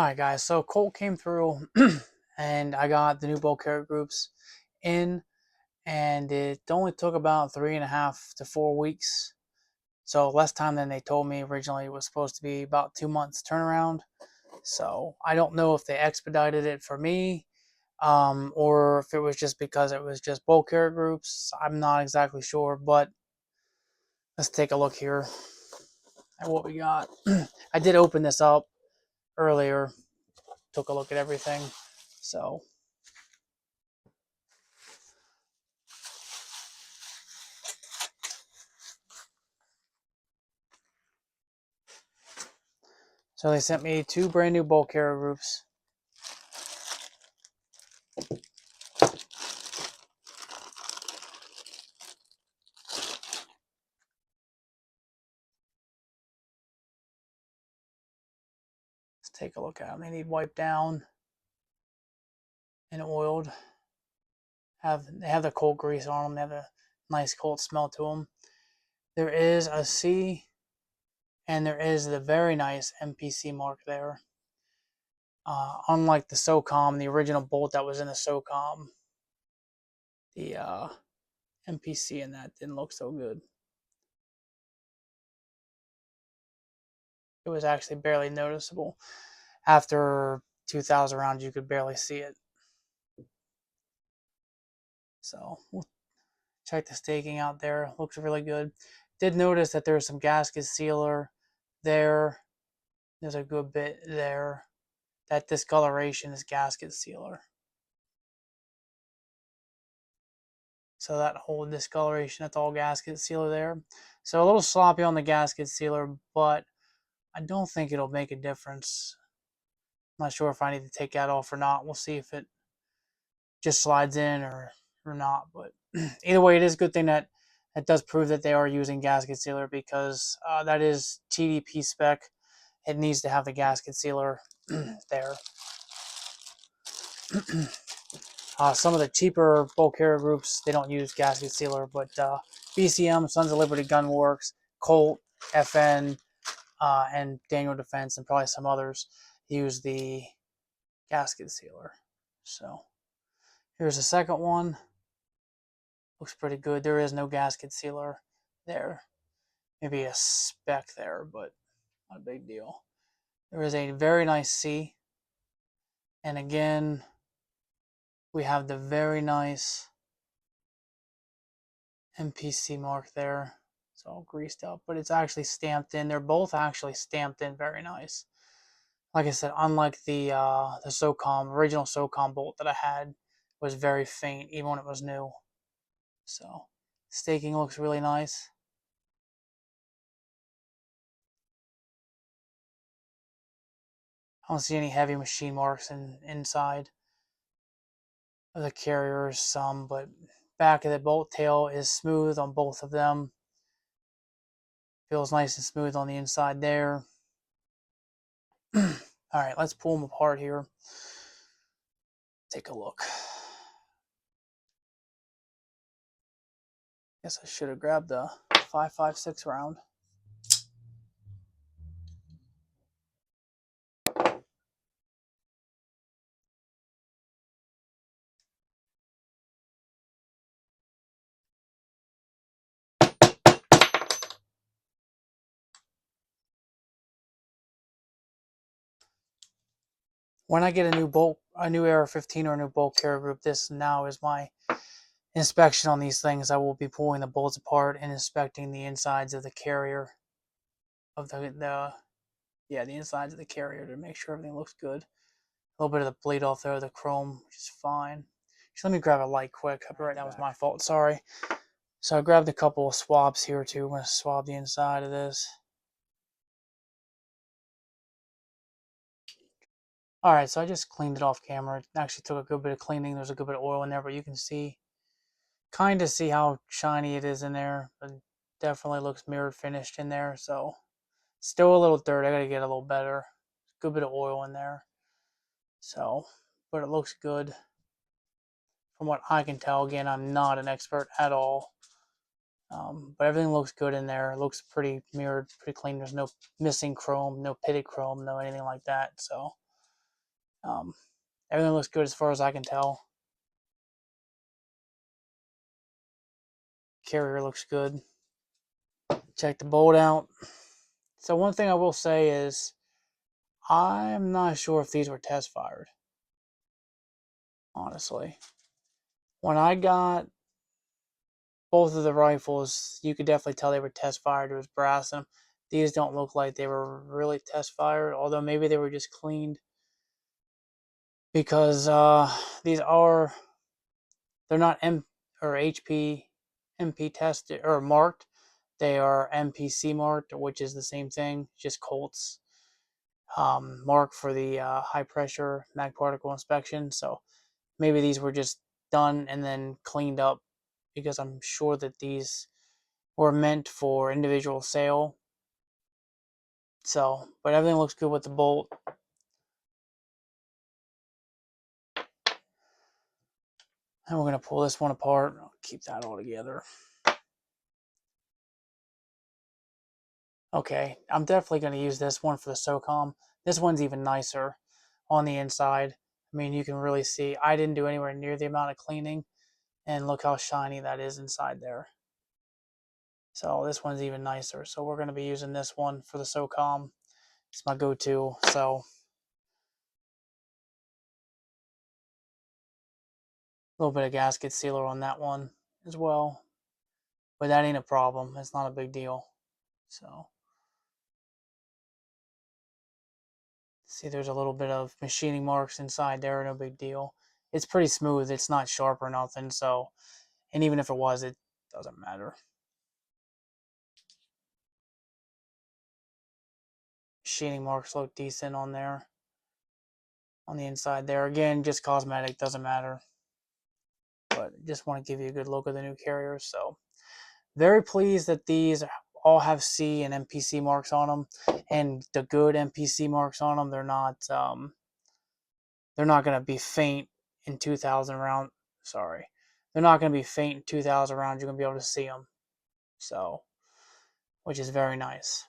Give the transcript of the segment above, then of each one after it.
Alright guys, so Colt came through and I got the new bolt carrot groups in, and it only took about 3.5 to 4 weeks. So less time than they told me originally. It was supposed to be about 2 months turnaround. So I don't know if they expedited it for me, or if it was just because it was just bolt carrot groups. I'm not exactly sure, but let's take a look here at what we got. I did open this up earlier, took a look at everything. So they sent me 2 brand new bulk carrier groups. Let's take a look at them. They need wiped down and oiled. They have the Colt grease on them. They have a nice Colt smell to them. There is a C, and there is the very nice MPC mark there. Unlike the SOCOM, the original bolt that was in the SOCOM, the MPC in that didn't look so good. It was actually barely noticeable. After 2,000 rounds, you could barely see it. So we'll check the staking out there. Looks really good. Did notice that there's some gasket sealer there. There's a good bit there. That discoloration is gasket sealer. So that whole discoloration, that's all gasket sealer there. So a little sloppy on the gasket sealer, but I don't think it'll make a difference. I'm not sure if I need to take that off or not. We'll see if it just slides in or not. But either way, it is a good thing that it does prove that they are using gasket sealer, because that is TDP spec. It needs to have the gasket sealer there. Some of the cheaper bulk carrier groups, they don't use gasket sealer, but BCM, Sons of Liberty Gunworks, Colt, FN, and Daniel Defense, and probably some others use the gasket sealer. So here's the second one. Looks pretty good. There is no gasket sealer there. Maybe a speck there, but not a big deal. There is a very nice C. And again, we have the very nice MPC mark there. It's all greased up, but it's actually stamped in. They're both actually stamped in very nice. Like I said, unlike the SOCOM, original SOCOM bolt that I had was very faint, even when it was new. So staking looks really nice. I don't see any heavy machine marks inside of the carriers, some, but back of the bolt tail is smooth on both of them. Feels nice and smooth on the inside there. All right, let's pull them apart here. Take a look. Guess I should have grabbed the 5.56 round. When I get a new AR-15 or a new bolt carrier group, this now is my inspection on these things. I will be pulling the bolts apart and inspecting the insides of the carrier, of the insides of the carrier, to make sure everything looks good. A little bit of the bleed off there, the chrome, which is fine. Just let me grab a light quick. Right, that was my fault. Sorry. So I grabbed a couple of swabs here too. I'm going to swab the inside of this. Alright, so I just cleaned it off camera. It actually took a good bit of cleaning. There's a good bit of oil in there, but you can kind of see how shiny it is in there. But definitely looks mirrored finished in there. So still a little dirt. I got to get a little better. Good bit of oil in there. So, but it looks good. From what I can tell, again, I'm not an expert at all. But everything looks good in there. It looks pretty mirrored, pretty clean. There's no missing chrome, no pitted chrome, no anything like that. So Um, Everything looks good as far as I can tell. Carrier looks good. Check the bolt out. So one thing I will say is I'm not sure if these were test fired, honestly. When I got both of the rifles, you could definitely tell they were test fired. There was brass in them. These don't look like they were really test fired, although maybe they were just cleaned, because these are, they're not M or HP MP tested or marked. They are MPC marked, which is the same thing, just Colts mark for the high pressure mag particle inspection. So maybe these were just done and then cleaned up, because I'm sure that these were meant for individual sale. So, but everything looks good with the bolt. And we're going to pull this one apart. I'll keep that all together. Okay, I'm definitely going to use this one for the SOCOM. This one's even nicer on the inside. I mean, you can really see I didn't do anywhere near the amount of cleaning, and look how shiny that is inside there. So this one's even nicer. So we're going to be using this one for the SOCOM. It's my go-to. So a little bit of gasket sealer on that one as well, but that ain't a problem. It's not a big deal. So see, there's a little bit of machining marks inside there. No big deal. It's pretty smooth. It's not sharp or nothing. So, and even if it was, it doesn't matter. Machining marks look decent on there. On the inside there, again, just cosmetic, doesn't matter. But just want to give you a good look at the new carriers. So very pleased that these all have C and MPC marks on them, and the good MPC marks on them. They're not going to be faint in 2,000 rounds. Sorry, they're not going to be faint in 2,000 rounds. You're going to be able to see them. So, which is very nice.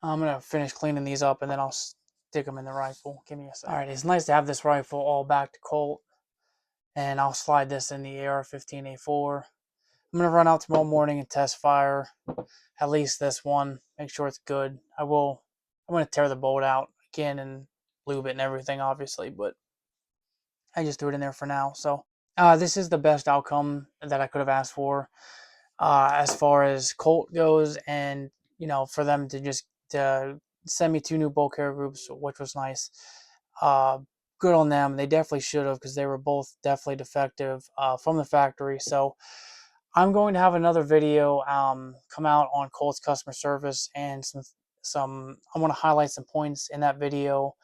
I'm going to finish cleaning these up, and then I'll stick them in the rifle. Give me a second. All right, it's nice to have this rifle all back to Colt, and I'll slide this in the AR-15A4. I'm going to run out tomorrow morning and test fire at least this one. Make sure it's good. I'm going to tear the bolt out again and lube it and everything, obviously, but I just threw it in there for now. So this is the best outcome that I could have asked for as far as Colt goes, and for them to just send me 2 new bolt carrier groups, which was nice. Good on them. They definitely should have, because they were both definitely defective from the factory. So I'm going to have another video come out on Colt's customer service, and some I want to highlight some points in that video,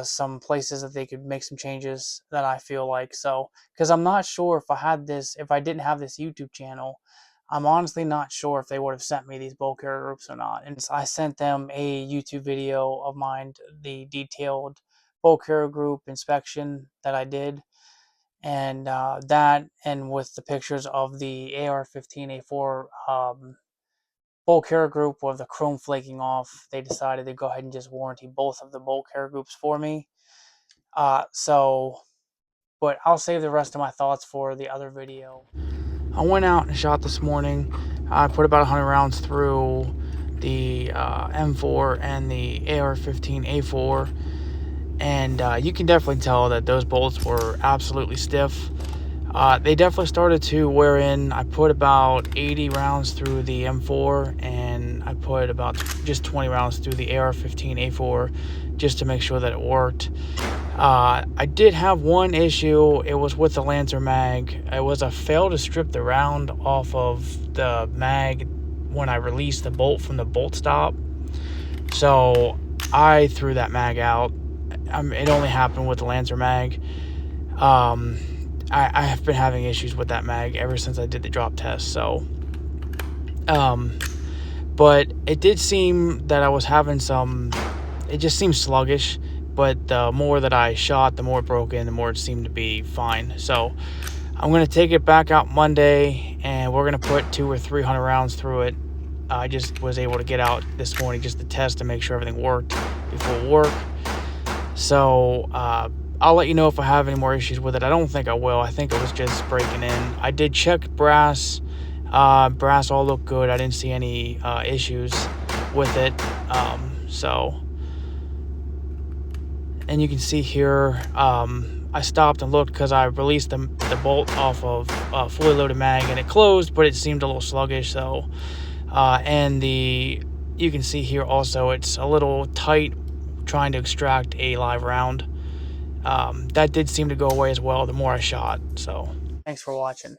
some places that they could make some changes that I feel like. So, because I'm not sure if I didn't have this YouTube channel, I'm honestly not sure if they would have sent me these bulk carrier groups or not. And I sent them a YouTube video of mine, the detailed bulk carrier group inspection that I did. And that, and with the pictures of the AR-15A4 bolt carrier group with the chrome flaking off, they decided to go ahead and just warranty both of the bolt carrier groups for me. But I'll save the rest of my thoughts for the other video. I went out and shot this morning. I put about 100 rounds through the M4 and the AR-15A4. And you can definitely tell that those bolts were absolutely stiff. They definitely started to wear in. I put about 80 rounds through the M4, and I put about just 20 rounds through the AR-15A4 just to make sure that it worked. I did have one issue. It was with the Lancer mag. It was a fail to strip the round off of the mag when I released the bolt from the bolt stop. So I threw that mag out. It only happened with the Lancer mag. I have been having issues with that mag ever since I did the drop test. So, but it did seem that I was having it just seemed sluggish. But the more that I shot, the more it broke in, the more it seemed to be fine. So I'm going to take it back out Monday, and we're going to put 200 or 300 rounds through it. I just was able to get out this morning just to test to make sure everything worked before work. So I'll let you know if I have any more issues with it. I don't think I will. I think it was just breaking in. I did check brass. Brass all looked good. I didn't see any issues with it. And you can see here, I stopped and looked because I released the bolt off of fully loaded mag, and it closed, but it seemed a little sluggish. So, you can see here also it's a little tight trying to extract a live round. That did seem to go away as well the more I shot. So, thanks for watching.